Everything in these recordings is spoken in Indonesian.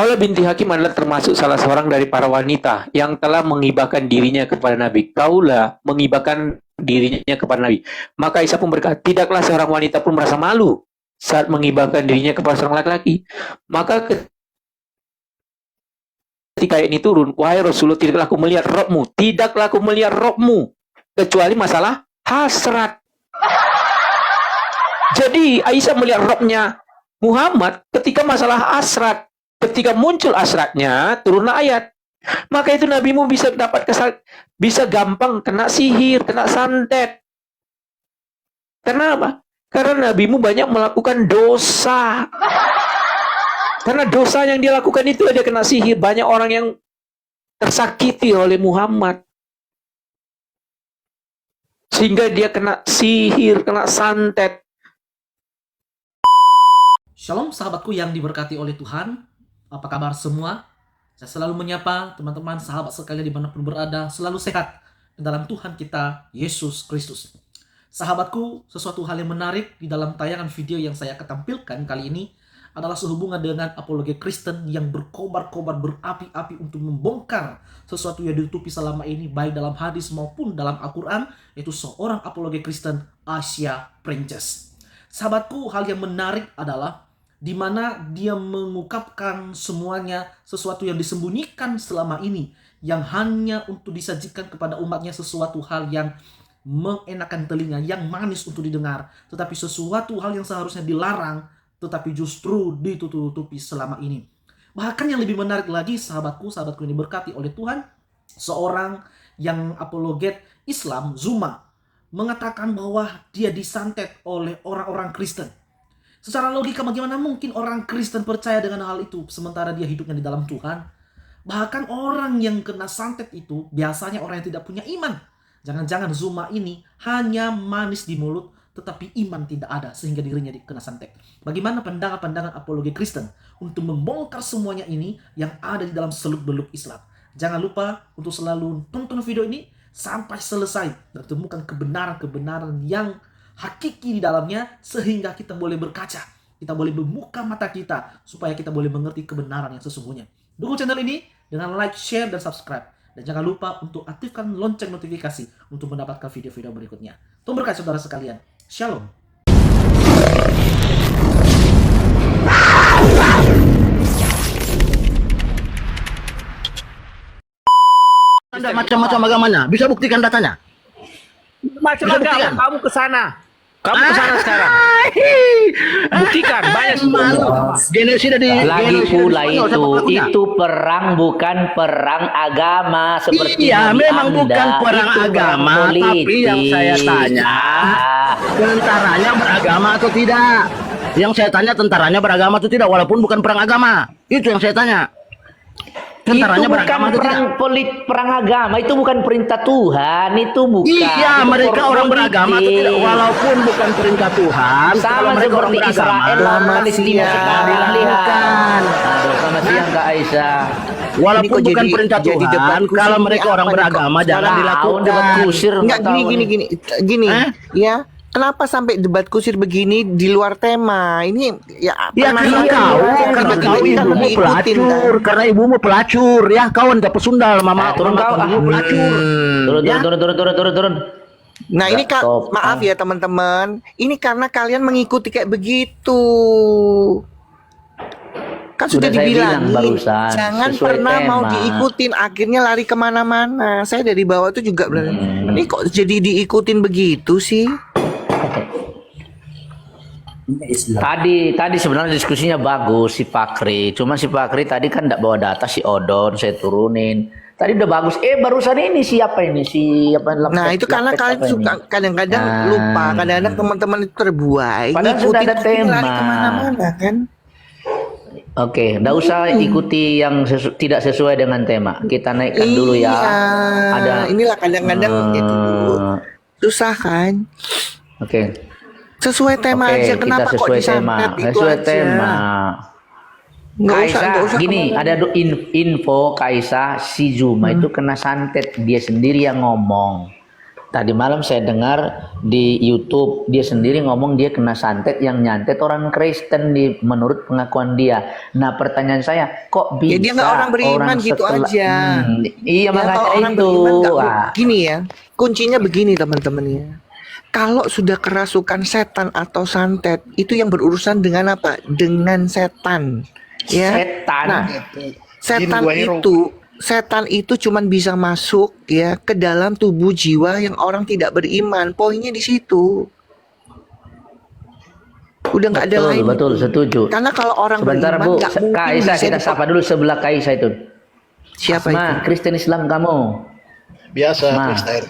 Khawlah binti Hakim adalah termasuk salah seorang dari para wanita yang telah menghibahkan dirinya kepada Nabi. Khawlah menghibahkan dirinya kepada Nabi. Maka Aisyah pun berkata, tidaklah seorang wanita pun merasa malu saat menghibahkan dirinya kepada seorang laki-laki. Maka ketika ini turun, wahai Rasulullah, tidaklah aku melihat robmu, tidaklah aku melihat robmu, kecuali masalah hasrat. Jadi Aisyah melihat robnya Muhammad ketika masalah hasrat. Ketika muncul hasratnya, turunlah ayat. Maka itu nabimu bisa dapat bisa gampang kena sihir, kena santet. Kenapa? Karena nabimu banyak melakukan dosa. Karena dosa yang dia lakukan itu dia kena sihir. Banyak orang yang tersakiti oleh Muhammad. Sehingga dia kena sihir, kena santet. Shalom sahabatku yang diberkati oleh Tuhan. Apa kabar semua? Saya selalu menyapa teman-teman sahabat sekalian dimanapun berada, selalu sehat di dalam Tuhan kita, Yesus Kristus. Sahabatku, sesuatu hal yang menarik di dalam tayangan video yang saya akan tampilkan kali ini adalah sehubungan dengan apologi Kristen yang berkobar-kobar, berapi-api untuk membongkar sesuatu yang ditutupi selama ini, baik dalam hadis maupun dalam Al-Quran, yaitu seorang apologi Kristen, Asia Princess. Sahabatku, hal yang menarik adalah di mana dia mengungkapkan semuanya sesuatu yang disembunyikan selama ini, yang hanya untuk disajikan kepada umatnya sesuatu hal yang mengenakan telinga, yang manis untuk didengar, tetapi sesuatu hal yang seharusnya dilarang, tetapi justru ditutupi selama ini. Bahkan yang lebih menarik lagi, sahabatku yang diberkati oleh Tuhan, seorang yang apologet Islam, Zuma, mengatakan bahwa dia disantet oleh orang-orang Kristen. Secara logika, bagaimana mungkin orang Kristen percaya dengan hal itu sementara dia hidupnya di dalam Tuhan? Bahkan orang yang kena santet itu biasanya orang yang tidak punya iman. Jangan-jangan Zuma ini hanya manis di mulut tetapi iman tidak ada sehingga dirinya kena santet. Bagaimana pandangan-pandangan apologi Kristen untuk membongkar semuanya ini yang ada di dalam seluk-beluk Islam? Jangan lupa untuk selalu tonton video ini sampai selesai dan temukan kebenaran-kebenaran yang hakiki di dalamnya, sehingga kita boleh berkaca, kita boleh membuka mata kita, supaya kita boleh mengerti kebenaran yang sesungguhnya. Dukung channel ini dengan like, share, dan subscribe. Dan jangan lupa untuk aktifkan lonceng notifikasi untuk mendapatkan video-video berikutnya. Tuhan berkati saudara sekalian. Shalom. Anda macam-macam agamanya, bisa buktikan datanya. Macam agama kamu ke sana. Kamu ke sana sekarang. Buktikan banyak Genosida di lagi pula Spanyol, itu perang bukan perang agama seperti iya, memang Anda. bukan perang Itu agama, perang tapi yang saya tanya tentaranya beragama atau tidak. Yang saya tanya tentaranya beragama atau tidak, walaupun bukan perang agama. Itu yang saya tanya. Tentaranya itu bukan beragama atau tidak? perang agama, itu bukan perintah Tuhan, itu bukan. Iya, itu mereka orang beragama atau tidak, walaupun bukan perintah Tuhan. Sama seperti Israel lawan Palestina sekarang. Lihat. Aduh, selamat siang Kak Aisyah. Walaupun bukan perintah Tuhan, kalau mereka orang beragama jangan dilakukan. Debat kusir. Enggak, gini. Ya, kenapa sampai debat kusir begini di luar tema? Ini ya karena kau ibumu pelacur, karena ibumu pelacur, ya kawan dapat sundal mama turun kau, pelacur. Turun. Nah, ini maaf ya teman-teman, ini karena kalian mengikuti kayak begitu. Kan sudah dibilangin, jangan pernah mau diikutin, akhirnya lari kemana-mana. Saya dari bawah itu juga bilang, ini kok jadi diikutin begitu sih? Tadi sebenarnya diskusinya bagus si Fakri. Cuma si Fakri tadi kan enggak bawa data, si Odon saya turunin. Tadi udah bagus. Barusan ini siapa ini? Nah, itu karena kalian suka kadang-kadang lupa, kadang-kadang teman-teman itu terbuai. Padahal sudah ada tema. Lari kemana-mana kan? Oke, enggak usah ikuti yang tidak sesuai dengan tema. Kita naikkan dulu ya. Ada inilah kadang-kadang itu susah kan? Oke. Sesuai tema aja, kenapa kok disantet itu sesuai aja? tema. Nggak usah gini, ada info Kaisa si Zuma itu kena santet, dia sendiri yang ngomong. Tadi malam saya dengar di YouTube dia sendiri ngomong dia kena santet, yang nyantet orang Kristen menurut pengakuan dia. Nah pertanyaan saya, kok bisa Ya dia nggak orang beriman gitu aja. Iya Ya, makanya kalau orang itu. beriman nggak Wah. gini ya. Kuncinya begini teman-teman ya. Kalau sudah kerasukan setan atau santet, itu yang berurusan dengan apa? Dengan setan. Ya. Setan. Nah, setan Jin Guahiro. setan itu cuman bisa masuk ya ke dalam tubuh jiwa yang orang tidak beriman. Poinnya di situ. Udah nggak ada Betul, lain. betul, setuju. Karena kalau orang Sebentar beriman Bu, nggak mungkin Kaisa bisa kita sapa dulu sebelah Kaisa itu. Siapa itu? Asma, Kristen Islam kamu? Biasa Ma. Kristen.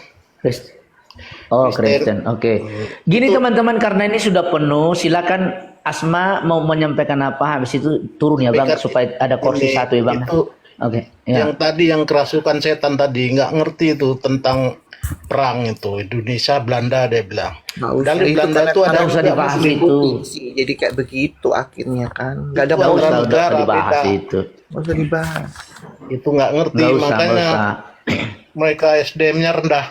Oh, Kristen. Kristen. Oke. Gini teman-teman, karena ini sudah penuh, silakan Asma mau menyampaikan apa, habis itu turun ya Bang, Sampaikan supaya ada kursi ini, satu ya Bang. itu Oke, ya. Yang tadi yang kerasukan setan tadi nggak ngerti itu tentang perang itu Indonesia Belanda dia bilang. Dari Belanda itu ada nggak usah juga dibahas Muslim. itu. Jadi kayak begitu akhirnya kan. Nggak ada Itu Nggak bausnya. usah, negara udah dibahas beda. itu. Nggak usah dibahas. Itu nggak ngerti Nggak usah, makanya nggak usah. mereka SDM-nya rendah.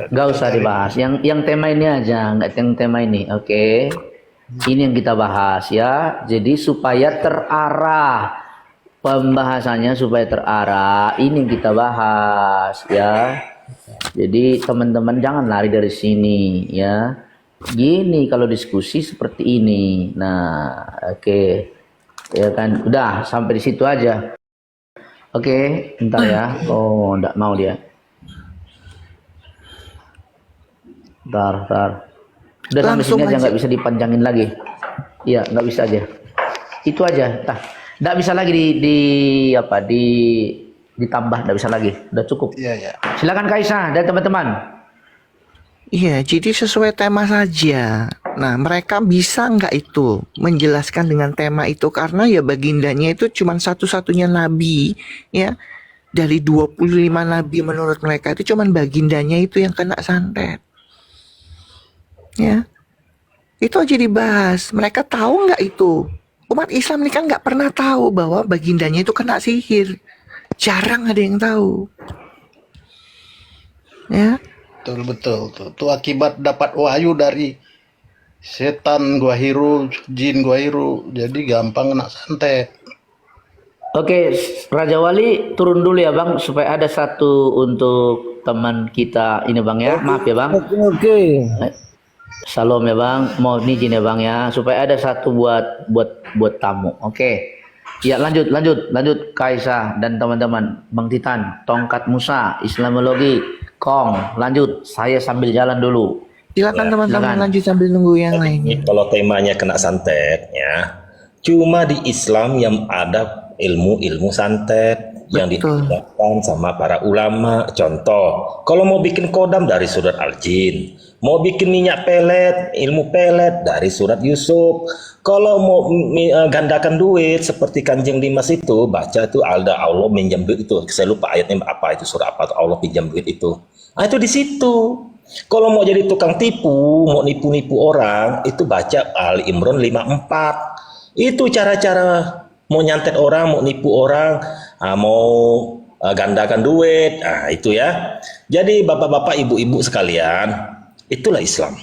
Nggak usah dibahas. Yang tema ini aja, nggak yang tema ini. Oke. Ini yang kita bahas ya. Jadi supaya terarah pembahasannya, supaya terarah. Ini yang kita bahas ya. Jadi teman-teman jangan lari dari sini ya. Gini kalau diskusi seperti ini. Nah, oke. Ya kan, udah sampai di situ aja. Oke, bentar ya. Oh, enggak mau dia. Bentar. Udah sampai Langsung sini aja, aja. nggak bisa dipanjangin lagi. Iya, nggak bisa aja. Itu aja. Tah, nggak bisa lagi ditambah, nggak bisa lagi. Udah cukup. Iya ya. Silakan Kaisa dan teman-teman. Iya, jadi sesuai tema saja. Nah, mereka bisa nggak itu menjelaskan dengan tema itu, karena ya bagindanya itu cuma satu-satunya nabi ya. Dari 25 nabi menurut mereka itu cuma bagindanya itu yang kena santet. Ya. Itu aja dibahas. Mereka tahu nggak itu? Umat Islam ini kan nggak pernah tahu bahwa bagindanya itu kena sihir. Jarang ada yang tahu. Ya. Betul. Itu akibat dapat wahyu dari setan Guahiro, jin Guahiro. Jadi gampang kena santet. Oke, Raja Wali turun dulu ya Bang, supaya ada satu untuk teman kita ini Bang ya. Maaf ya Bang. Oke. Salam ya Bang, mohon izin ya Bang ya, supaya ada satu buat tamu. Oke. Ya lanjut Kaisa dan teman-teman. Bang Titan, Tongkat Musa, Islamologi, Kong, lanjut. Saya sambil jalan dulu. Silakan Ya, teman-teman silakan. lanjut sambil nunggu yang lainnya. Kalau temanya kena santet ya, cuma di Islam yang ada ilmu santet yang Betul. ditegakkan sama para ulama. Contoh, kalau mau bikin kodam dari surat Al-Jin, mau bikin minyak pelet, ilmu pelet dari surat Yusuf. Kalau mau gandakan duit seperti Kanjeng Dimas itu, baca itu ada Allah minjam duit itu. Saya lupa ayatnya apa itu, surah apa, Allah pinjam duit itu. Nah, itu di situ. Kalau mau jadi tukang tipu, mau nipu-nipu orang, itu baca Ali Imran 54. Itu cara-cara mau nyantet orang, mau nipu orang, mau gandakan duit. Nah, itu ya. Jadi bapak-bapak, ibu-ibu sekalian, itulah Islam.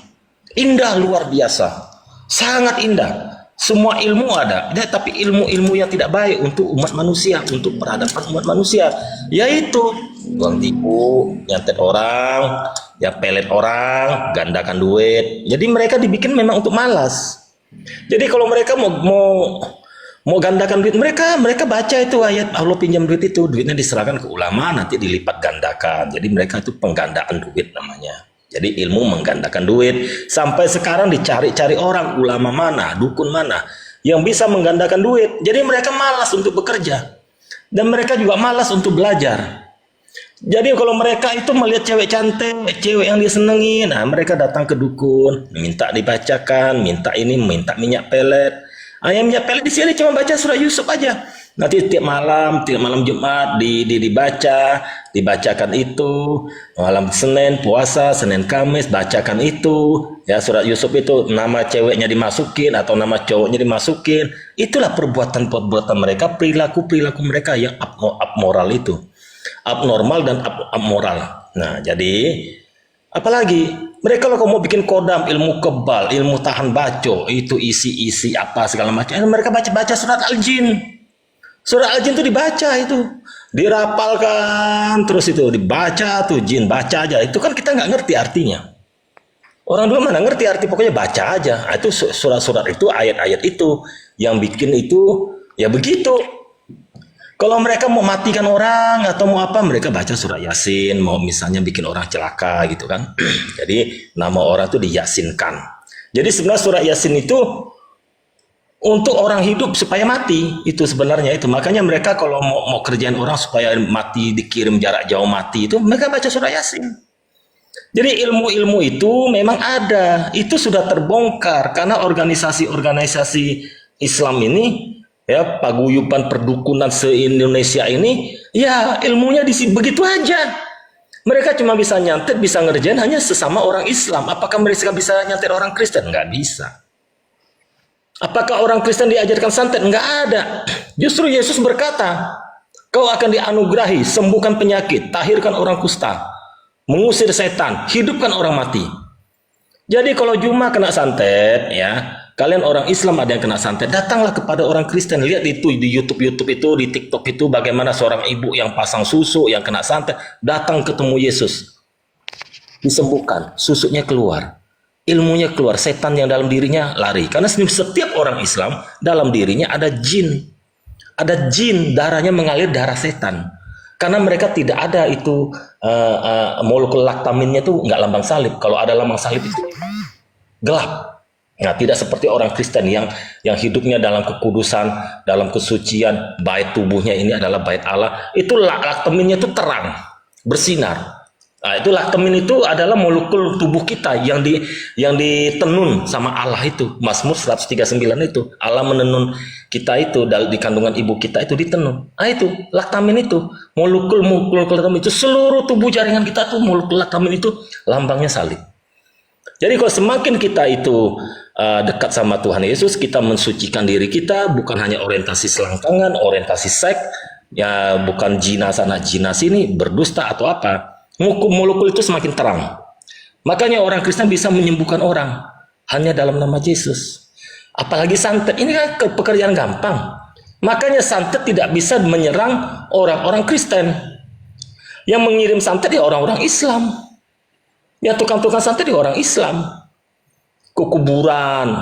Indah luar biasa. Sangat indah. Semua ilmu ada. Tapi ilmu-ilmu yang tidak baik untuk umat manusia, untuk peradaban umat manusia, yaitu tukang tipu, nyantet orang, ya pelet orang, gandakan duit. Jadi mereka dibikin memang untuk malas. Jadi kalau mereka mau gandakan duit, mereka baca itu ayat Allah pinjam duit itu, duitnya diserahkan ke ulama, nanti dilipat gandakan. Jadi mereka itu penggandaan duit namanya. Jadi ilmu menggandakan duit. Sampai sekarang dicari-cari orang, ulama mana, dukun mana yang bisa menggandakan duit. Jadi mereka malas untuk bekerja. Dan mereka juga malas untuk belajar. Jadi kalau mereka itu melihat cewek cantik, cewek yang disenangi, nah mereka datang ke dukun, minta dibacakan, minta minyak pelet. Yang minyak pelet di sini cuma baca surah Yusuf aja. Nanti tiap malam Jumat dibacakan itu, malam Senin puasa, Senin Kamis bacakan itu, ya surat Yusuf itu, nama ceweknya dimasukin atau nama cowoknya dimasukin. Itulah perbuatan mereka, perilaku mereka yang abmoral itu. abnormal dan amoral. Nah, jadi apalagi mereka kalau mau bikin kodam, ilmu kebal, ilmu tahan baco, itu isi-isi apa segala macam. Mereka baca-baca surat Al-Jin. Surat Al-Jin itu dibaca itu, dirapalkan terus itu dibaca tuh jin baca aja. Itu kan kita nggak ngerti artinya. Orang dulu mana ngerti arti, pokoknya baca aja. Nah, itu surat-surat itu, ayat-ayat itu yang bikin itu ya begitu. Kalau mereka mau matikan orang atau mau apa, mereka baca surat Yasin, mau misalnya bikin orang celaka gitu kan. Jadi nama orang itu diyasinkan. Jadi sebenarnya surat Yasin itu untuk orang hidup supaya mati, itu sebenarnya itu. Makanya mereka kalau mau kerjain orang supaya mati, dikirim jarak jauh mati, itu mereka baca surat Yasin. Jadi ilmu-ilmu itu memang ada, itu sudah terbongkar karena organisasi-organisasi Islam ini, ya paguyuban perdukunan se-Indonesia ini, ya ilmunya begitu aja. Mereka cuma bisa nyantet, bisa ngerjain hanya sesama orang Islam. Apakah mereka bisa nyantet orang Kristen? Nggak bisa. Apakah orang Kristen diajarkan santet? Nggak ada. Justru Yesus berkata, kau akan dianugerahi, sembuhkan penyakit, tahirkan orang kusta, mengusir setan, hidupkan orang mati. Jadi kalau cuma kena santet, ya kalian orang Islam ada yang kena santet, datanglah kepada orang Kristen. Lihat itu di YouTube itu, di TikTok itu, bagaimana seorang ibu yang pasang susu yang kena santet datang ketemu Yesus, disembuhkan, susunya keluar, ilmunya keluar, setan yang dalam dirinya lari. Karena setiap orang Islam dalam dirinya ada jin, darahnya mengalir darah setan. Karena mereka tidak ada itu molekul laktaminnya itu nggak lambang salib. Kalau ada lambang salib itu gelap. Nah, tidak seperti orang Kristen yang hidupnya dalam kekudusan, dalam kesucian, bait tubuhnya ini adalah bait Allah. Itu laktaminnya itu terang, bersinar. Nah, itu laktamin itu adalah molekul tubuh kita yang ditenun sama Allah itu. Mazmur 139 itu. Allah menenun kita itu di kandungan ibu kita itu ditenun. Nah, itu laktamin itu, molekul laktamin itu seluruh tubuh jaringan kita tuh molekul laktamin itu lambangnya salib. Jadi kalau semakin kita itu dekat sama Tuhan Yesus, kita mensucikan diri kita, bukan hanya orientasi selangkangan, orientasi seks, ya bukan jina sana jina sini, berdusta atau apa. Molekul itu semakin terang. Makanya orang Kristen bisa menyembuhkan orang hanya dalam nama Yesus. Apalagi santet, ini kan pekerjaan gampang. Makanya santet tidak bisa menyerang orang-orang Kristen. Yang mengirim santet ya orang-orang Islam. Ya tukang-tukang santet ya orang Islam. Ke kuburan,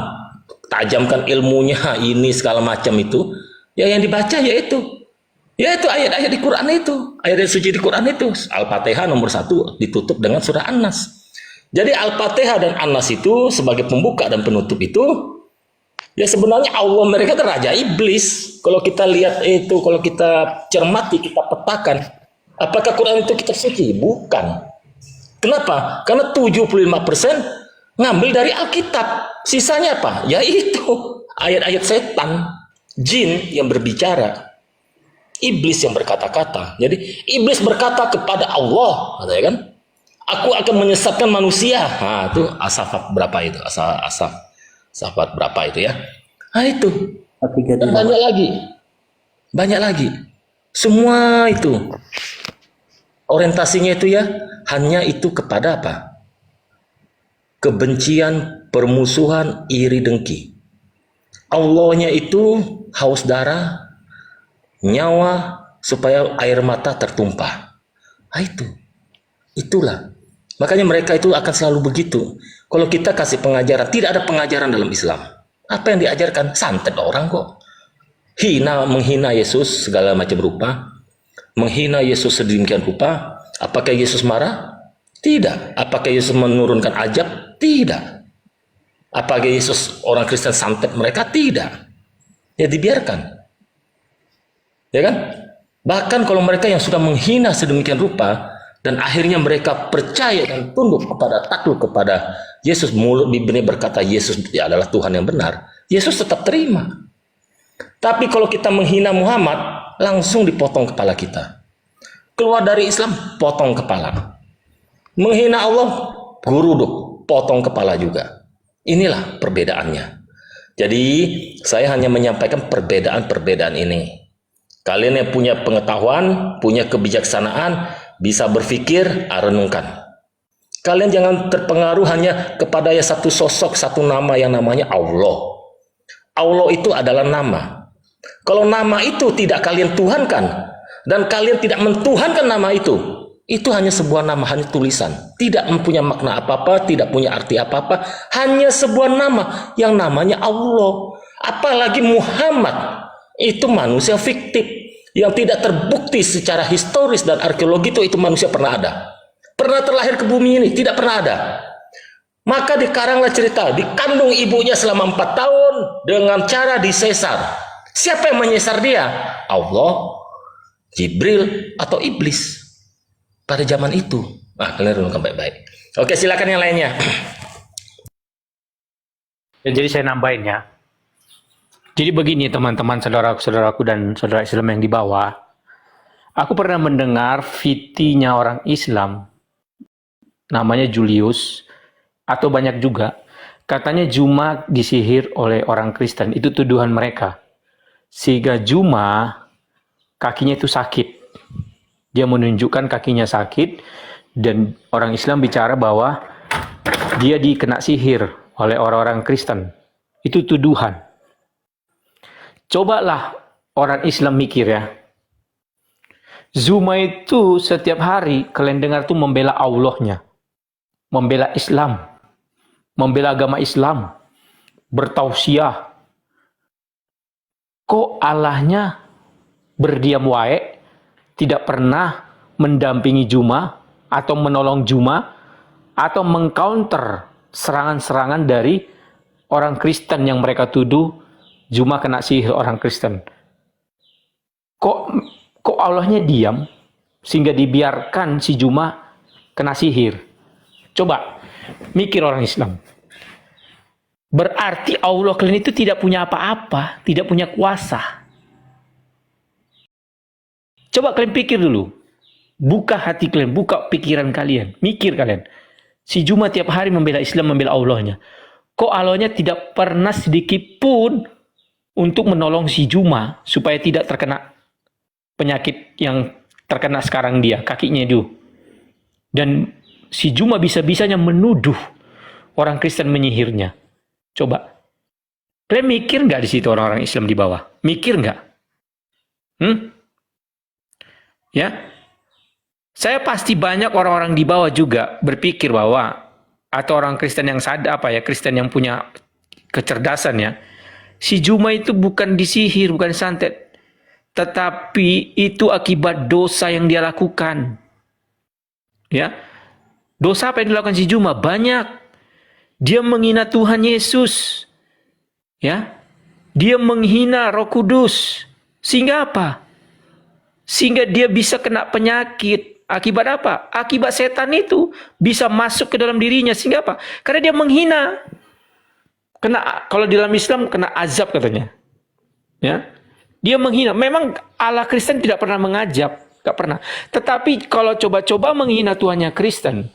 tajamkan ilmunya, ini segala macam itu. Ya yang dibaca yaitu ayat-ayat di Quran itu, ayat suci di Quran itu. Al-Fatihah nomor 1 ditutup dengan surah An-Nas. Jadi Al-Fatihah dan An-Nas itu sebagai pembuka dan penutup itu, ya sebenarnya Allah mereka itu raja iblis. Kalau kita lihat itu, kalau kita cermati, kita petakan, apakah Quran itu kitab suci? Bukan. Kenapa? Karena 75% ngambil dari Alkitab. Sisanya apa? Ya itu ayat-ayat setan, jin yang berbicara. Iblis yang berkata-kata. Jadi iblis berkata kepada Allah, katanya kan, aku akan menyesatkan manusia. Nah, itu asafat berapa itu? Asafat berapa itu ya? Nah itu. Dan banyak lagi. Semua itu orientasinya itu ya hanya itu kepada apa? Kebencian, permusuhan, iri dengki. Allahnya itu haus darah, nyawa, supaya air mata tertumpah. Nah, itulah. Makanya mereka itu akan selalu begitu. Kalau kita kasih pengajaran, tidak ada pengajaran dalam Islam. Apa yang diajarkan? Santet orang kok. Menghina Yesus segala macam rupa. Menghina Yesus sedemikian rupa. Apakah Yesus marah? Tidak. Apakah Yesus menurunkan ajab? Tidak. Apakah Yesus orang Kristen santet mereka? Tidak. Ya dibiarkan. Ya kan? Bahkan kalau mereka yang sudah menghina sedemikian rupa dan akhirnya mereka percaya dan tunduk takluk kepada Yesus, mulut bibirnya berkata Yesus adalah Tuhan yang benar, Yesus tetap terima. Tapi kalau kita menghina Muhammad, langsung dipotong kepala kita. Keluar dari Islam, potong kepala. Menghina Allah, guruduk, potong kepala juga. Inilah perbedaannya. Jadi saya hanya menyampaikan perbedaan-perbedaan ini. Kalian yang punya pengetahuan, punya kebijaksanaan, bisa berpikir, renungkan. Kalian jangan terpengaruh hanya kepada satu sosok, satu nama yang namanya Allah. Allah itu adalah nama. Kalau nama itu tidak kalian tuhankan, dan kalian tidak mentuhankan nama itu hanya sebuah nama, hanya tulisan. Tidak mempunyai makna apa-apa, tidak punya arti apa-apa, hanya sebuah nama yang namanya Allah. Apalagi Muhammad, itu manusia fiktif yang tidak terbukti secara historis dan arkeologi itu manusia pernah ada. Pernah terlahir ke bumi ini? Tidak pernah ada. Maka dikaranglah cerita, dikandung ibunya selama 4 tahun dengan cara disesar. Siapa yang menyesar dia? Allah, Jibril, atau iblis pada zaman itu. Kalian renungkan baik-baik. Oke, silakan yang lainnya. Ya, jadi saya nambahin ya. Jadi begini teman-teman, saudara-saudaraku dan saudara Islam yang di bawah. Aku pernah mendengar VT-nya orang Islam, namanya Julius, atau banyak juga, katanya Juma disihir oleh orang Kristen. Itu tuduhan mereka. Sehingga Juma kakinya itu sakit. Dia menunjukkan kakinya sakit, dan orang Islam bicara bahwa dia dikena sihir oleh orang-orang Kristen. Itu tuduhan. Cobalah orang Islam mikir ya. Zuma itu setiap hari kalian dengar tuh membela Allahnya, membela Islam, membela agama Islam, bertausiah. Kok Allahnya berdiam wae, tidak pernah mendampingi Juma atau menolong Juma atau mengcounter serangan-serangan dari orang Kristen yang mereka tuduh Juma kena sihir orang Kristen. Kok Allahnya diam sehingga dibiarkan si Juma kena sihir? Coba mikir orang Islam. Berarti Allah kalian itu tidak punya apa-apa, tidak punya kuasa. Coba kalian pikir dulu. Buka hati kalian, buka pikiran kalian, mikir kalian. Si Juma tiap hari membela Islam, membela Allahnya. Kok Allahnya tidak pernah sedikit pun untuk menolong si Juma supaya tidak terkena penyakit yang terkena sekarang dia, kakinya itu. Dan si Juma bisa-bisanya menuduh orang Kristen menyihirnya. Coba. Kalian mikir nggak di situ orang-orang Islam di bawah? Mikir nggak? Ya, saya pasti banyak orang-orang di bawah juga berpikir bahwa, atau orang Kristen yang sadar Kristen yang punya kecerdasan ya, si Juma itu bukan disihir, bukan santet, tetapi itu akibat dosa yang dia lakukan. Ya, dosa apa yang dilakukan si Juma? Banyak. Dia menghina Tuhan Yesus, ya, dia menghina Roh Kudus, sehingga apa? Sehingga dia bisa kena penyakit. Akibat apa? Akibat setan itu bisa masuk ke dalam dirinya. Sehingga apa? Karena dia menghina. Kalau di dalam Islam kena azab katanya. Ya, dia menghina. Memang Allah Kristen tidak pernah mengajab, gak pernah. Tetapi kalau coba-coba menghina Tuhannya Kristen,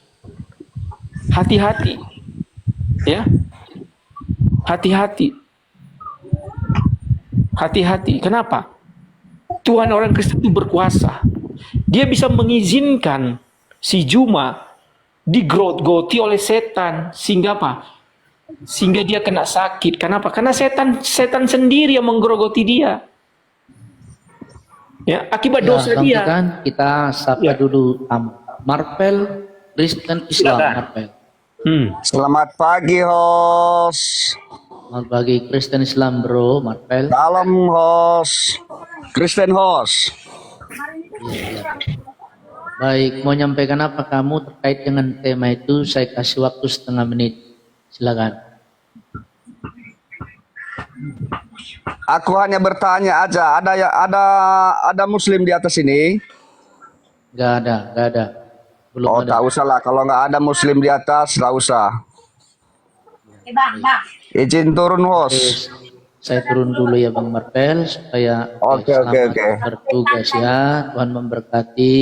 hati-hati. Ya, hati-hati. Hati-hati. Kenapa? Tuhan orang Kristen itu berkuasa. Dia bisa mengizinkan si Juma digrogoti oleh setan. Sehingga apa? Sehingga dia kena sakit. Kenapa? Karena setan sendiri yang menggerogoti dia. Ya, akibat dosa dia. Kan kita sapa dulu Marvel Kristen Islam. Marvel. Selamat pagi, host. Selamat pagi Kristen Islam, bro. Marvel. Salam, host. Kristen host. Iya. Baik, mau nyampaikan apa kamu terkait dengan tema itu? Saya kasih waktu setengah menit. Silakan. Aku hanya bertanya aja. Ada Muslim di atas ini? Gak ada. Belum Oh, ada. tak usah lah. Kalau nggak ada Muslim di atas, tak usah. Izin turun, host. Saya turun dulu ya Bang Marvel supaya Oke. bertugas ya. Tuhan memberkati.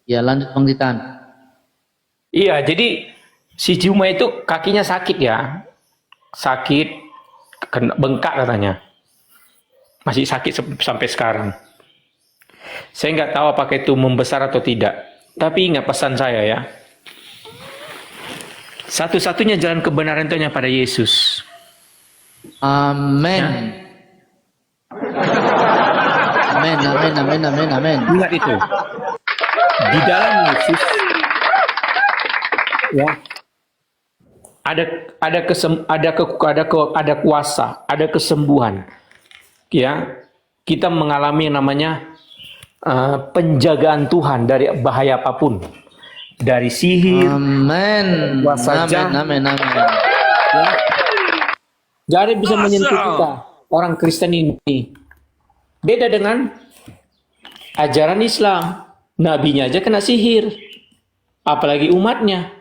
Ya, lanjut Bang Titan. Iya, jadi si Juma itu kakinya sakit ya. Sakit, bengkak katanya. Masih sakit sampai sekarang. Saya nggak tahu apakah itu membesar atau tidak. Tapi ingat pesan saya ya. Satu-satunya jalan kebenaran itu hanya pada Yesus. Amin. Amin, amin, amin, amin, amin. Ingat itu. Di dalam Yesus ya ada kuasa, ada kesembuhan. Ya. Kita mengalami yang namanya penjagaan Tuhan dari bahaya apapun. Dari sihir, Amin. kuasa jahat. Amin, amin, amin. Ya. Gak ada yang bisa menyentuh kita, orang Kristen ini. Beda dengan ajaran Islam. Nabinya aja kena sihir. Apalagi umatnya.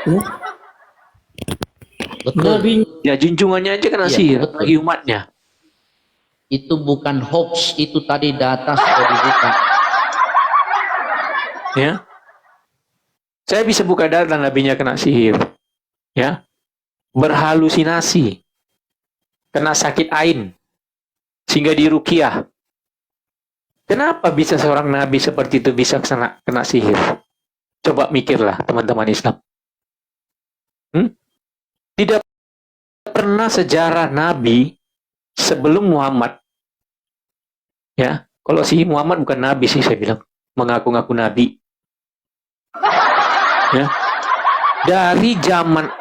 Ya. Betul. Nabinya, junjungannya aja kena Iya, sihir. betul. Apalagi umatnya. Itu bukan hoax, itu tadi data sudah dibuka. Ya. Saya bisa buka data nabinya kena sihir. Ya. Berhalusinasi. Kena sakit ain. Sehingga diruqyah. Kenapa bisa seorang nabi seperti itu bisa kena sihir? Coba mikirlah teman-teman Islam. Tidak pernah sejarah nabi sebelum Muhammad. Ya, kalau si Muhammad bukan nabi sih saya bilang, mengaku-ngaku nabi. Ya. Dari zaman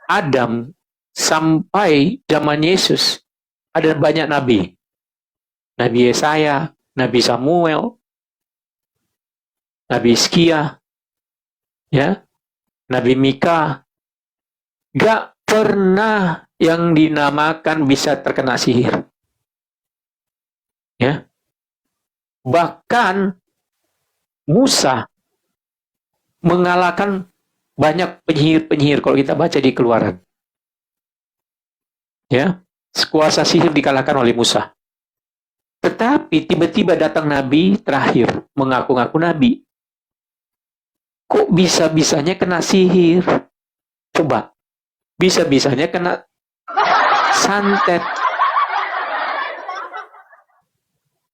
Adam sampai zaman Yesus ada banyak nabi. Nabi Yesaya, Nabi Samuel, Nabi Hizkia, ya, Nabi Mika. Gak pernah yang dinamakan bisa terkena sihir. Ya. Bahkan Musa mengalahkan banyak penyihir-penyihir kalau kita baca di Keluaran. Ya, kuasa sihir dikalahkan oleh Musa. Tetapi tiba-tiba datang nabi terakhir mengaku-ngaku nabi. Kok bisa-bisanya kena sihir? Coba. Bisa-bisanya kena santet.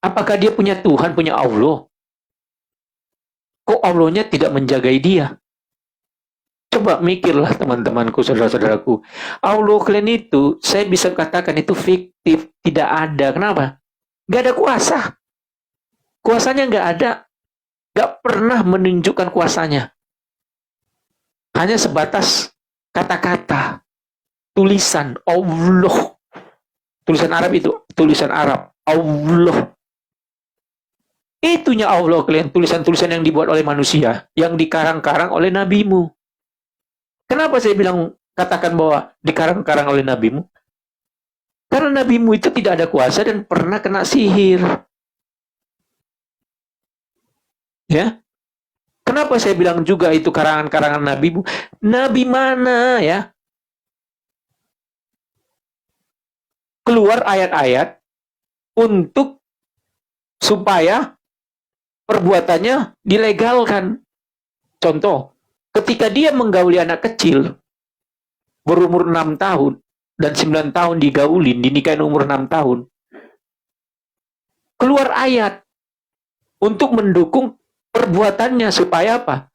Apakah dia punya Tuhan, punya Allah? Kok Allahnya tidak menjagai dia? Coba mikirlah teman-temanku, saudara-saudaraku. Allah kalian itu, saya bisa katakan itu fiktif, tidak ada. Kenapa? Gak ada kuasa. Kuasanya gak ada. Gak pernah menunjukkan kuasanya. Hanya sebatas kata-kata, tulisan Allah. Tulisan Arab itu, tulisan Arab. Allah. Itunya Allah kalian, tulisan-tulisan yang dibuat oleh manusia, yang dikarang-karang oleh nabimu. Kenapa saya bilang, katakan bahwa dikarang-karang oleh nabimu? Karena nabimu itu tidak ada kuasa dan pernah kena sihir. Ya. Kenapa saya bilang juga itu karangan-karangan nabimu? Nabi mana ya? Keluar ayat-ayat untuk supaya perbuatannya dilegalkan. Contoh, ketika dia menggauli anak kecil berumur 6 tahun dan 9 tahun digaulin, dinikahin umur 6 tahun. Keluar ayat untuk mendukung perbuatannya supaya apa?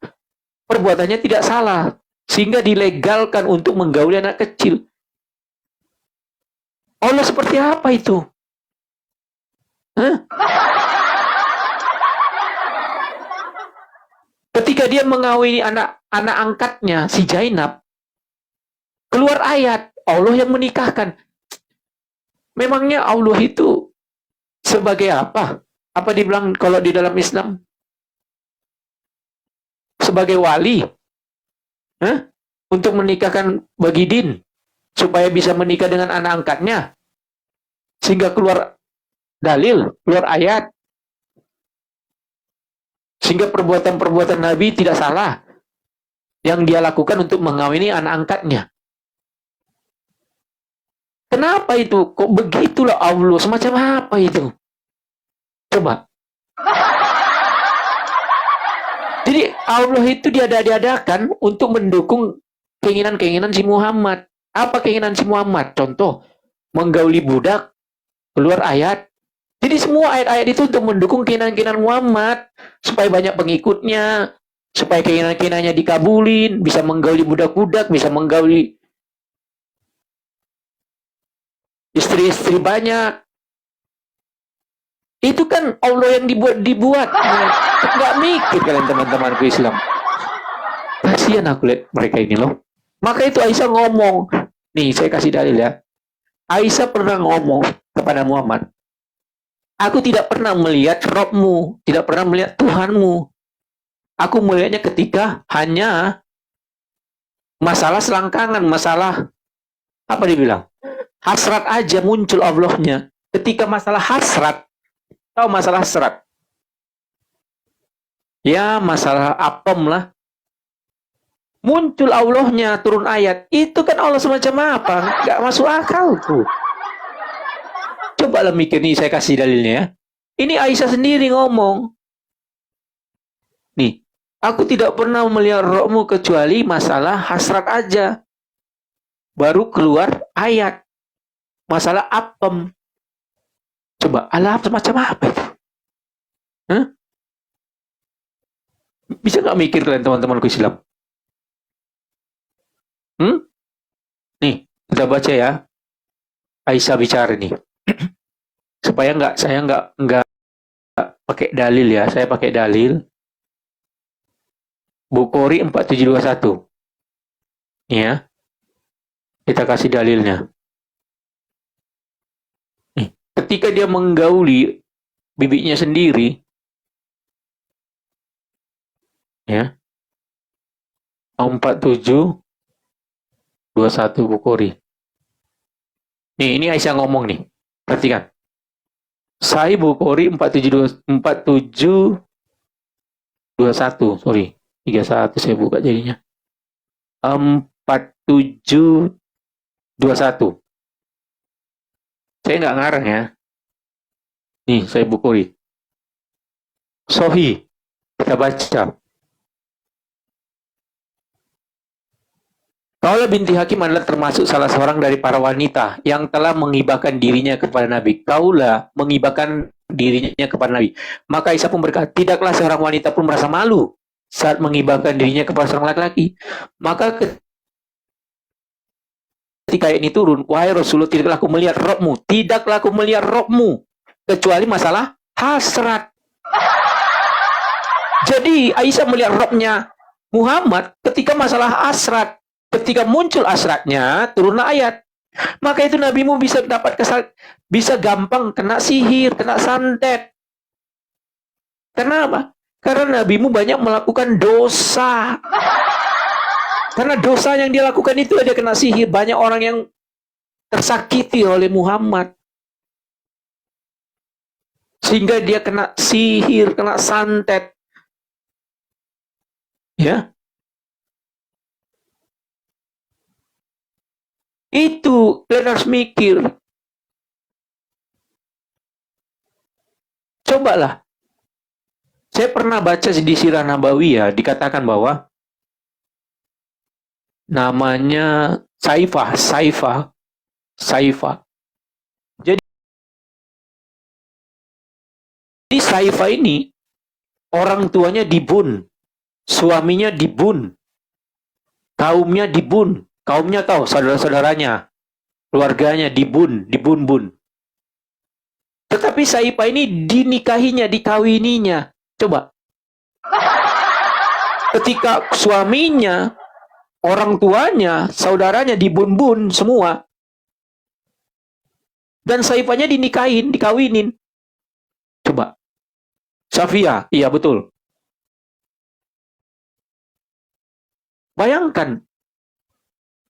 Perbuatannya tidak salah sehingga dilegalkan untuk menggauli anak kecil. Allah seperti apa itu? Hah? Ketika dia mengawini anak angkatnya, si Zainab, keluar ayat, Allah yang menikahkan. Memangnya Allah itu sebagai apa? Apa dibilang kalau di dalam Islam? Sebagai wali? Hah? Untuk menikahkan Bagidin, supaya bisa menikah dengan anak angkatnya. Sehingga keluar dalil, keluar ayat. Sehingga perbuatan-perbuatan Nabi tidak salah yang dia lakukan untuk mengawini anak angkatnya. Kenapa itu? Kok begitulah Allah? Semacam apa itu? Coba. Jadi Allah itu diadakan untuk mendukung keinginan-keinginan si Muhammad. Apa keinginan si Muhammad? Contoh, menggauli budak, keluar ayat. Jadi semua ayat-ayat itu untuk mendukung keinginan-keinginan Muhammad, supaya banyak pengikutnya, supaya keinginan-keinginannya dikabulin, bisa menggauli budak-budak, bisa menggauli istri-istri banyak. Itu kan Allah yang dibuat. Nggak mikir kalian teman-temanku Islam. Kasihan aku lihat mereka ini loh. Maka itu Aisyah ngomong. Nih, saya kasih dalil ya. Aisyah pernah ngomong kepada Muhammad, aku tidak pernah melihat Robmu, tidak pernah melihat Tuhanmu. Aku melihatnya ketika hanya masalah selangkangan, masalah, apa dibilang? Hasrat aja muncul Allahnya. Ketika masalah hasrat, tahu masalah hasrat? Ya, masalah apem lah. Muncul Allahnya, turun ayat. Itu kan Allah semacam apa? Nggak masuk akal tuh. Cobalah mikir nih, saya kasih dalilnya ya. Ini Aisyah sendiri ngomong. Nih, aku tidak pernah melihat rohmu kecuali masalah hasrat aja. Baru keluar ayat. Masalah apem. Coba, Allah semacam apa itu? Hah? Bisa nggak mikir kalian teman-temanku Islam? Nih, kita baca ya. Aisyah bicara nih. Supaya saya nggak pakai dalil ya. Saya pakai dalil. Bukhari 4721. Ya. Kita kasih dalilnya. Nih, ketika dia menggauli bibinya sendiri, ya. 4721 Bukhari. Nih, ini Aisyah ngomong nih. Perhatikan. Sahih Bukhari 4721. Sorry. 31 saya buka jadinya. 4721. Saya nggak ngarang ya. Nih, saya Bukhari. Sahih. Kita baca. Kaulah binti Hakim adalah termasuk salah seorang dari para wanita yang telah menghibahkan dirinya kepada Nabi. Kaulah menghibahkan dirinya kepada Nabi. Maka Aisyah pun berkata, tidaklah seorang wanita pun merasa malu saat menghibahkan dirinya kepada seorang laki-laki. Maka ketika ayat ini turun, wahai Rasulullah, tidaklah aku melihat rohmu, tidaklah aku melihat rohmu, kecuali masalah hasrat. Jadi Aisyah melihat rohnya Muhammad ketika masalah hasrat. Ketika muncul hasratnya, turunlah ayat. Maka itu nabimu bisa dapat bisa gampang kena sihir, kena santet. Kenapa? Karena nabimu banyak melakukan dosa. Karena dosa yang dia lakukan itu dia kena sihir. Banyak orang yang tersakiti oleh Muhammad. Sehingga dia kena sihir, kena santet. Ya. Itu kalian harus mikir. Cobalah. Saya pernah baca di Sirah Nabawiyah dikatakan bahwa namanya Saifah. Jadi Saifah ini orang tuanya dibun, suaminya dibun, kaumnya dibun. Kaumnya tahu, saudara-saudaranya, keluarganya dibun. Tetapi Saifah ini dinikahinya, dikawininya. Coba. Ketika suaminya, orang tuanya, saudaranya dibun-bun semua. Dan Saifahnya dinikahin, dikawinin. Coba. Safia, iya betul. Bayangkan.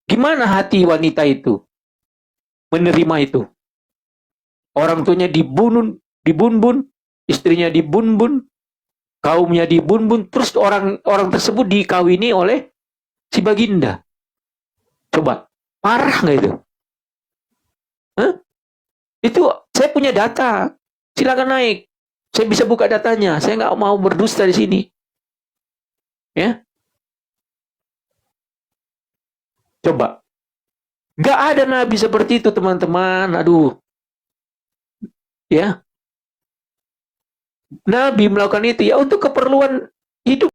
Gimana hati wanita itu menerima itu? Orang tuanya dibun-bun, istrinya dibun-bun, kaumnya dibun-bun, terus orang tersebut dikawini oleh si Baginda. Coba, parah nggak itu? Hah? Itu saya punya data, silakan naik. Saya bisa buka datanya. Saya nggak mau berdusta di sini. Ya. Coba. Nggak ada nabi seperti itu, teman-teman. Aduh. Ya. Nabi melakukan itu ya untuk keperluan hidup.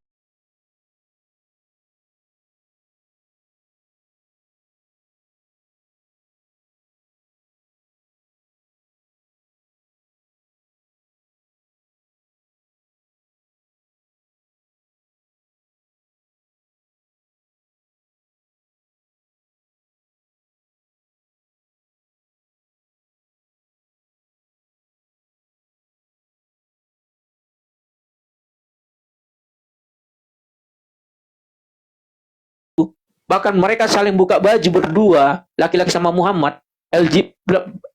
Bahkan mereka saling buka baju berdua, laki-laki sama Muhammad.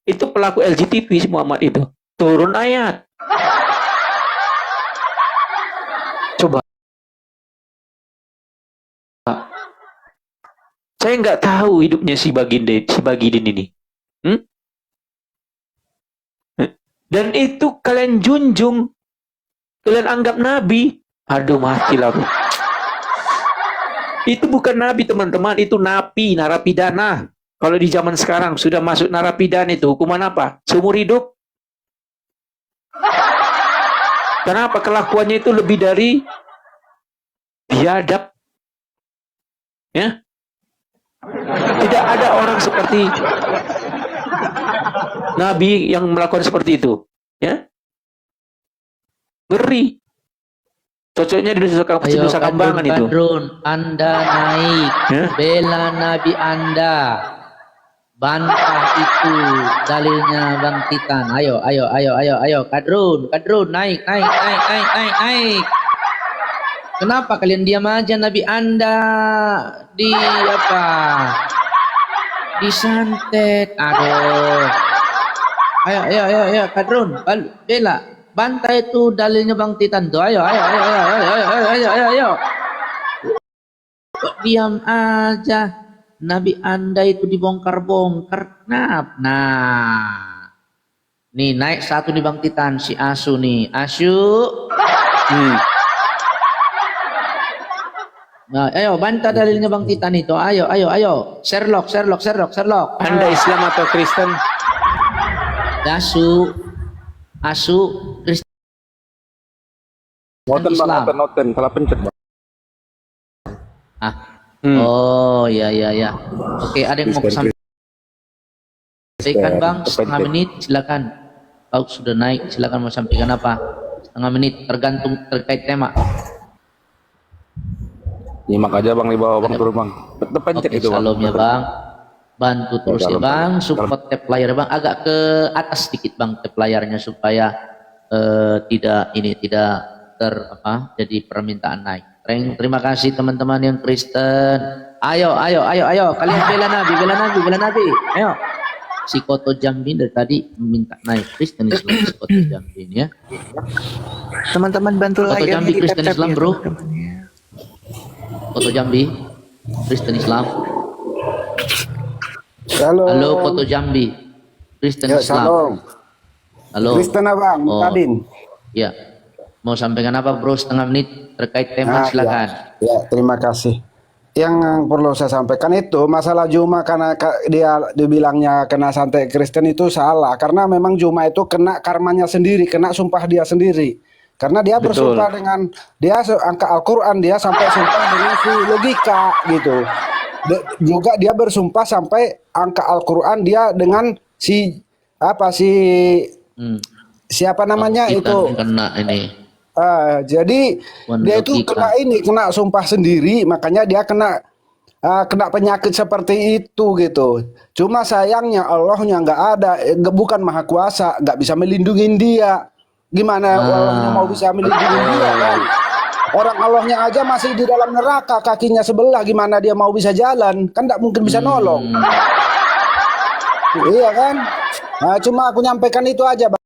Itu pelaku LGTB Muhammad itu. Turun ayat. Coba. Saya nggak tahu hidupnya si Bagidin ini. Dan itu kalian junjung. Kalian anggap nabi. Aduh, matilah aku. Itu bukan nabi, teman-teman. Itu napi, narapidana. Kalau di zaman sekarang sudah masuk narapidana itu hukuman apa? Seumur hidup. Kenapa? Kelakuannya itu lebih dari biadab. Ya. Tidak ada orang seperti nabi yang melakukan seperti itu. Ya. Ngeri. Cocoknya di Nusa Kambangan itu. Kadrun, Anda naik, bela Nabi Anda, bantah itu dalilnya Bang Titan. Ayo, Kadrun, naik. Kenapa kalian diam aja? Nabi Anda disantet. Aduh. Ayo, Kadrun, bela. Bantai itu dalilnya Bang Titan tuh. Ayo. Kok diam aja? Nabi Anda itu dibongkar-bongkar. Kenapa? Nah. Nih naik satu nih Bang Titan, si Asu nih. Asu. Nah, ayo bantah dalilnya Bang Titan itu. Ayo. Sherlock. Anda Islam atau Kristen? Asu Kristen Islam. Noten, salah pencet. Oh ya. Oke, ada yang mau sampaikan Bang? Setengah menit, silakan. Kau sudah naik, silakan mau sampaikan apa? Setengah menit, tergantung terkait tema. Nyimak aja Bang di bawah Bang turun Bang. Pencet itu Bang. Salam ya Bang. Bantu terus ya Bang, support tab layar Bang, agak ke atas sedikit Bang tab layarnya supaya tidak jadi permintaan naik. Terima kasih teman-teman yang Kristen. Ayo, kalian bela Nabi. Ayo. Si Koto Jambi dari tadi meminta naik Kristen Islam, si Koto Jambi ini ya. Teman-teman bantu Koto layarnya Jambi di Kristen tap-tap Islam ya, bro. teman-teman ya. Koto Jambi Kristen Islam. Halo. Halo Koto Jambi Kristen Islam. Halo. Kristen Abang, Kadin. Ya. Mau sampaikan apa bro setengah menit terkait tema silakan. Ya, terima kasih. Yang perlu saya sampaikan itu masalah Juma karena dia dibilangnya kena santet Kristen itu salah karena memang Juma itu kena karmanya sendiri, kena sumpah dia sendiri. Karena dia bersumpah dengan dia angka Al-Qur'an, dia sampai sumpah dengan si logika gitu. Juga dia bersumpah sampai angka Al-Qur'an dia dengan siapa namanya itu kena ini. Jadi dia itu kena sumpah sendiri, makanya dia kena penyakit seperti itu gitu. Cuma sayangnya Allahnya nggak ada, bukan maha kuasa, nggak bisa melindungi dia. Gimana Allahnya mau bisa melindungi dia kan? Orang Allahnya aja masih di dalam neraka, kakinya sebelah, gimana dia mau bisa jalan? Kan nggak mungkin bisa nolong. Iya kan? Nah, cuma aku nyampaikan itu aja, Bang.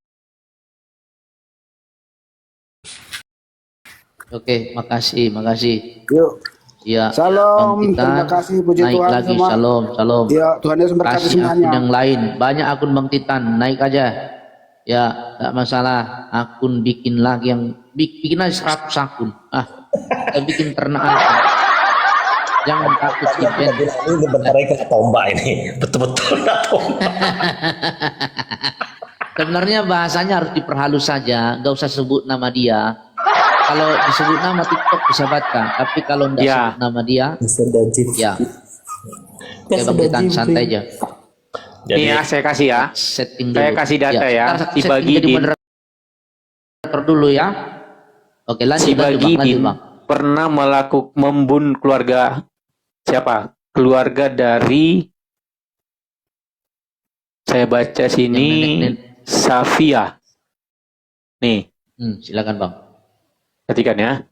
Oke, makasih. Yuk. Ya. Salam, terima kasih puji naik Tuhan lagi, semua. Shalom. Ya, Tuhan Yesus memberkati Kasih semuanya. akun yang lain, banyak akun Bang Titan, naik aja. Ya, enggak masalah. Akun bikin lagi yang bikin aja 100 akun. Kita bikin ternak akun. Jangan takut Iben. Ini bentar lagi kena tombak ini. Betul-betul kena tombak. Sebenarnya bahasanya harus diperhalus saja, nggak usah sebut nama dia. Kalau disebut nama TikTok bisa baca, tapi kalau nggak Ya. sebut nama dia, ya. Oke Bang Titan, santai aja. Jadi Nih ya, saya kasih ya. Setting dulu. Saya kasih data ya, Ntar si setting Bagi jadi Din. moderator dulu ya. Oke, Si lanjut, lanjut, Bagi Bang. Lanjut, Din Bang. pernah membunuh keluarga siapa? Keluarga dari, saya baca sini, Yang nenek. Safia. Nih, Silakan Bang. perhatikan ya.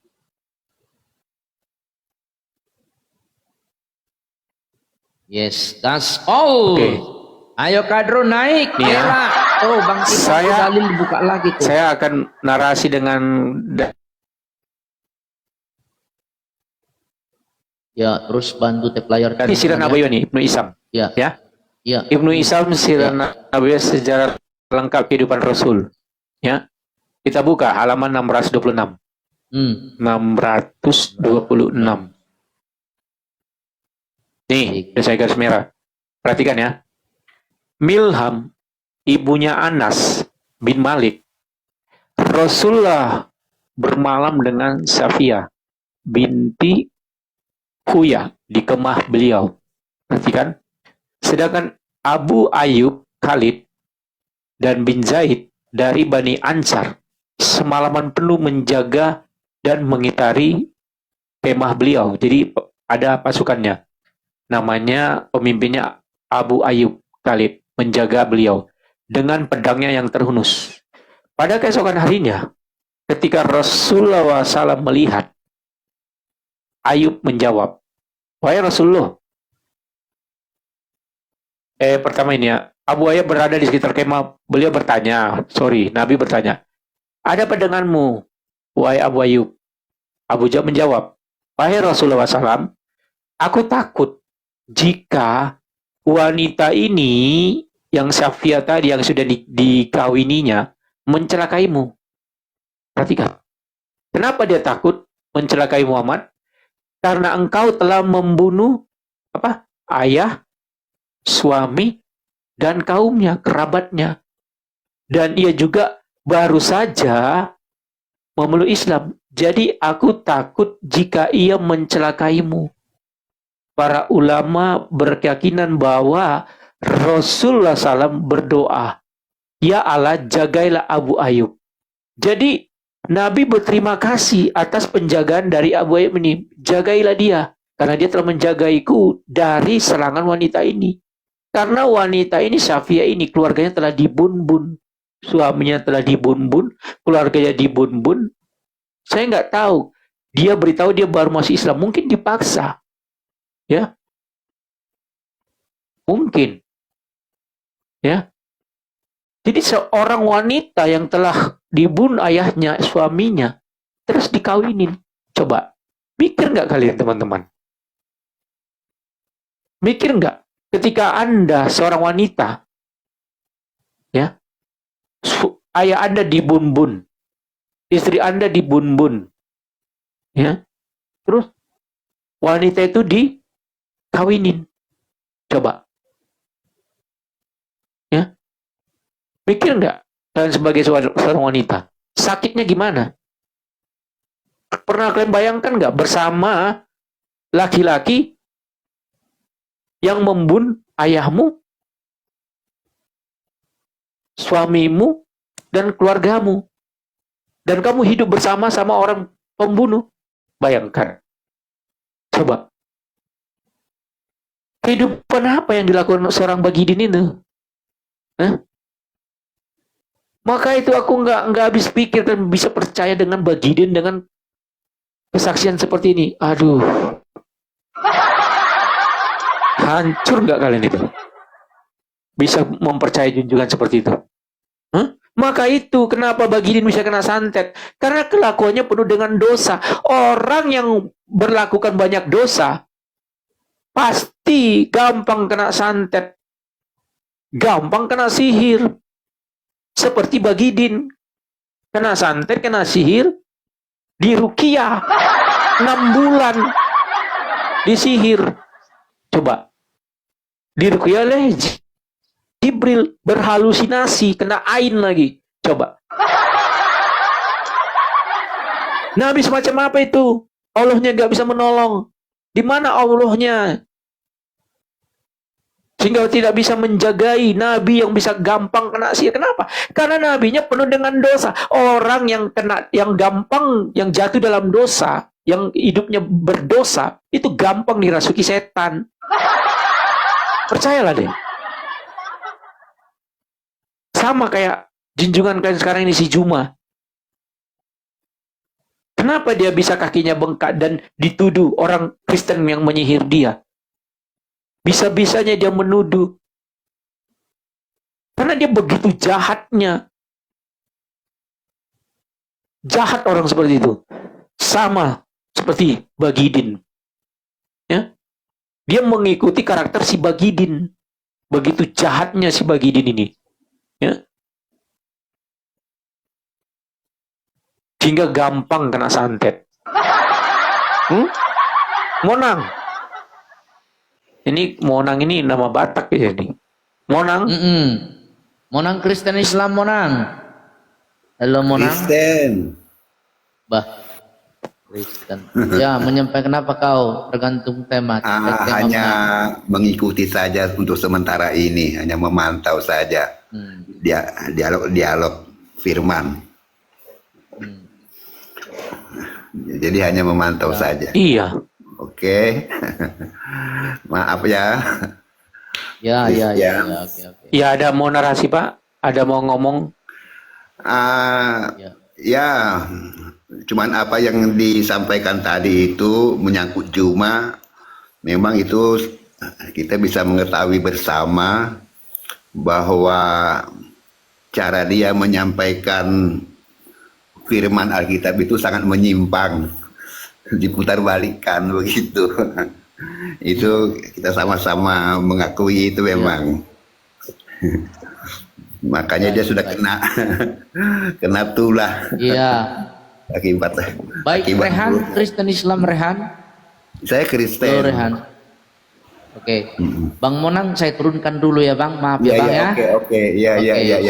Yes, that's all. Oke. Ayo Kadro naik, Nih ya. Kera. Oh, Bang Titan Saya- dalil dibuka lagi tuh. Saya akan narasi dengan Ya, terus bantu tap layar kan. ini Sirah Nabayani, Ibnu Isam. Ya. Ya. Ya. Ibnu Isam Sirah Nabayani sejarah lengkap kehidupan Rasul. Ya. Kita buka halaman 626. 626. Nih, udah saya garis merah. Perhatikan ya. Milham, ibunya Anas bin Malik. Rasulullah bermalam dengan Safia binti Huya di kemah beliau. Perhatikan. Sedangkan Abu Ayyub Khalid dan bin Zaid dari Bani Ansar semalaman penuh menjaga dan mengitari kemah beliau. Jadi ada pasukannya. Namanya pemimpinnya Abu Ayyub Khalid, menjaga beliau dengan pedangnya yang terhunus. Pada keesokan harinya, ketika Rasulullah SAW melihat, Ayub menjawab, "Wahai Rasulullah." Pertama ini ya, Abu Ayyub berada di sekitar kemah. Beliau bertanya, Nabi bertanya, "Ada apa denganmu, wahai Abu Ayyub?" Abu Jahal menjawab, "Wahai Rasulullah SAW, aku takut jika wanita ini yang Safia tadi yang sudah dikawininya mencelakaimu." Perhatikan. Kenapa dia takut mencelakai Muhammad? Karena engkau telah membunuh ayah, suami, dan kaumnya, kerabatnya. Dan ia juga baru saja memeluk Islam. Jadi aku takut jika ia mencelakaimu. Para ulama berkeyakinan bahwa Rasulullah SAW berdoa, "Ya Allah, jagailah Abu Ayyub." Jadi Nabi berterima kasih atas penjagaan dari Abu Ayyub ini. Jagailah dia, karena dia telah menjagaiku dari serangan wanita ini. Karena wanita ini, Safia ini, keluarganya telah dibun-bun. Suaminya telah dibun-bun, keluarganya dibun-bun. Saya nggak tahu. Dia beritahu dia baru masuk Islam. Mungkin dipaksa. Ya. Mungkin. Ya. Jadi seorang wanita yang telah dibunuh ayahnya, suaminya, terus dikawinin. Coba, mikir nggak kalian teman-teman? Mikir nggak? Ketika Anda seorang wanita, ya, ayah Anda dibun-bun, istri Anda dibun-bun, ya, terus wanita itu dikawinin. Coba, ya, mikir nggak kalian sebagai seorang wanita, sakitnya gimana? Pernah kalian bayangkan nggak bersama laki-laki yang membunuh ayahmu, suamimu, dan keluargamu. Dan kamu hidup bersama sama orang pembunuh. Bayangkan. Coba. Kehidupan apa yang dilakukan seorang Bagidin itu? Maka itu aku nggak habis pikir dan bisa percaya dengan Bagidin dengan kesaksian seperti ini. Aduh. Hancur nggak kalian itu? Bisa mempercayai junjungan seperti itu? Maka itu kenapa Bagidin bisa kena santet? Karena kelakuannya penuh dengan dosa. Orang yang berlakukan banyak dosa pasti gampang kena santet, gampang kena sihir. Seperti Bagidin, kena santet, kena sihir, diruqyah 6 bulan. disihir. Coba. Diruqyah oleh Jibril, berhalusinasi, kena ain lagi. Coba. Nabi semacam apa itu? Allahnya gak bisa menolong. Di mana Allahnya? Sehingga tidak bisa menjagai nabi yang bisa gampang kena sihir. Kenapa? Karena nabinya penuh dengan dosa. Orang yang kena, yang gampang, yang jatuh dalam dosa, yang hidupnya berdosa, itu gampang dirasuki setan. Percayalah deh. Sama kayak junjungan kalian sekarang ini si Juma. Kenapa dia bisa kakinya bengkak dan dituduh orang Kristen yang menyihir dia? Bisa-bisanya dia menuduh. Karena dia begitu jahatnya. Jahat orang seperti itu. Sama seperti Bagidin. Ya? Dia mengikuti karakter si Bagidin. Begitu jahatnya si Bagidin ini. Ya? Sehingga gampang kena santet. Monang. Ini Monang ini nama Batak ya nih. Monang. Monang Kristen Islam Monang. Halo Monang. Kristen. Bah. Kristen. Ya, menyampaikan apa kau? Tergantung tema. Hanya mengikuti saja untuk sementara ini, hanya memantau saja. Dialog firman. Jadi hanya memantau saja. Iya. Oke. Maaf ya. Ya. Oke. Ya, ada mau narasi Pak? Ada mau ngomong? Ya, cuman apa yang disampaikan tadi itu menyangkut Juma, memang itu kita bisa mengetahui bersama bahwa cara dia menyampaikan firman Alkitab itu sangat menyimpang, diputar balikkan begitu. Itu kita sama-sama mengakui itu memang. Makanya dia sudah kena tulah. Iya. Akibat. Baik, Rehan, Kristen Islam Rehan. Saya Kristen. Halo Rehan. Oke. Bang Monang saya turunkan dulu ya Bang. Maaf ya Bang ya. Oke. Ya.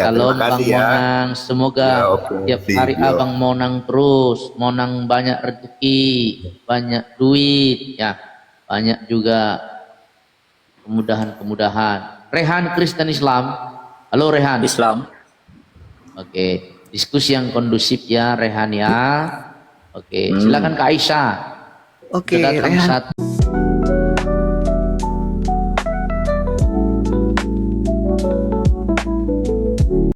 Salam Bang Monang. Semoga tiap hari Abang Monang terus. Monang banyak rezeki, banyak duit ya. Banyak juga kemudahan-kemudahan. Rehan Kristen Islam. Halo Rehan. Islam. Oke, diskusi yang kondusif ya Rehan ya. Oke, silakan Kak Aisyah. Oke, Datang Rehan. satu.